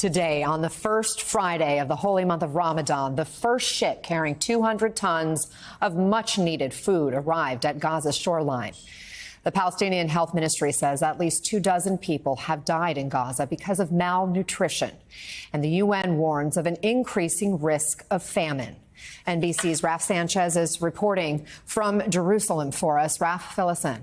Today, on the first Friday of the holy month of Ramadan, the first ship carrying 200 tons of much-needed food arrived at Gaza's shoreline. The Palestinian Health Ministry says at least 24 people have died in Gaza because of malnutrition, and the UN warns of an increasing risk of famine. NBC's Raf Sanchez is reporting from Jerusalem for us. Raf, fill us in.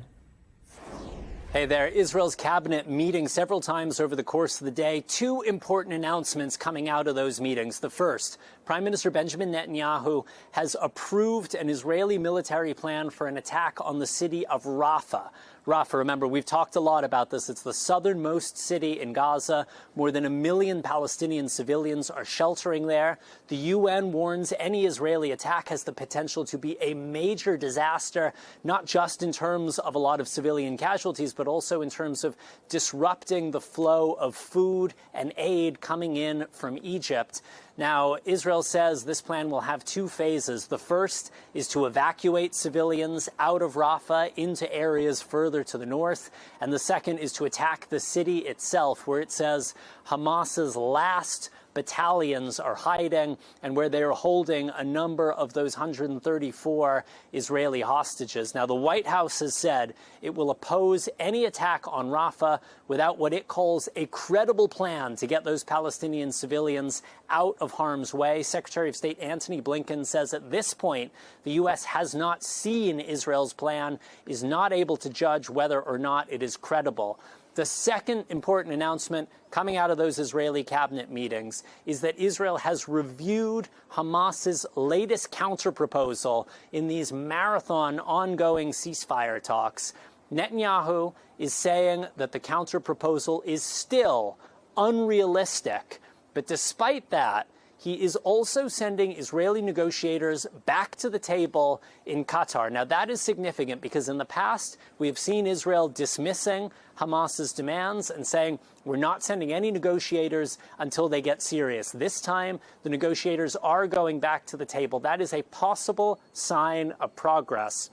Hey there. Israel's cabinet meeting several times over the course of the day. Two important announcements coming out of those meetings. The first, Prime Minister Benjamin Netanyahu has approved an Israeli military plan for an attack on the city of Rafah. Rafah, remember, we've talked a lot about this. It's the southernmost city in Gaza. More than 1 million Palestinian civilians are sheltering there. The UN warns any Israeli attack has the potential to be a major disaster, not just in terms of a lot of civilian casualties, but also in terms of disrupting the flow of food and aid coming in from Egypt. Now, Israel says this plan will have two phases. The first is to evacuate civilians out of Rafah into areas further to the north. And the second is to attack the city itself, where it says Hamas's last battalions are hiding and where they are holding a number of those 134 Israeli hostages. Now, the White House has said it will oppose any attack on Rafah without what it calls a credible plan to get those Palestinian civilians out of harm's way. Secretary of State Antony Blinken says at this point, the U.S. has not seen Israel's plan, is not able to judge whether or not it is credible. The second important announcement coming out of those Israeli cabinet meetings is that Israel has reviewed Hamas's latest counterproposal in these marathon ongoing ceasefire talks. Netanyahu is saying that the counterproposal is still unrealistic, but despite that, he is also sending Israeli negotiators back to the table in Qatar. Now, that is significant because in the past, we have seen Israel dismissing Hamas's demands and saying, we're not sending any negotiators until they get serious. This time, the negotiators are going back to the table. That is a possible sign of progress.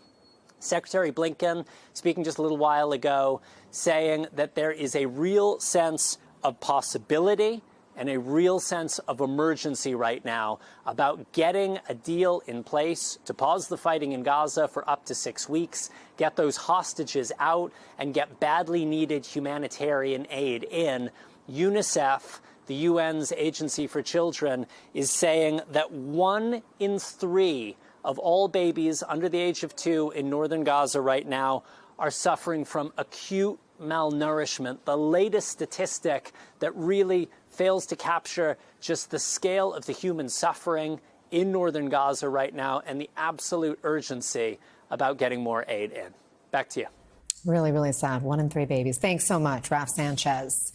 Secretary Blinken, speaking just a little while ago, saying that there is a real sense of possibility and a real sense of emergency right now about getting a deal in place to pause the fighting in Gaza for up to 6 weeks, get those hostages out, and get badly needed humanitarian aid in. UNICEF, the UN's Agency for Children, is saying that 1 in 3 of all babies under the age of 2 in northern Gaza right now are suffering from acute malnourishment. The latest statistic that really fails to capture just the scale of the human suffering in northern Gaza right now and the absolute urgency about getting more aid in. Back to you. Really, really sad. 1 in 3 babies. Thanks so much, Raf Sanchez.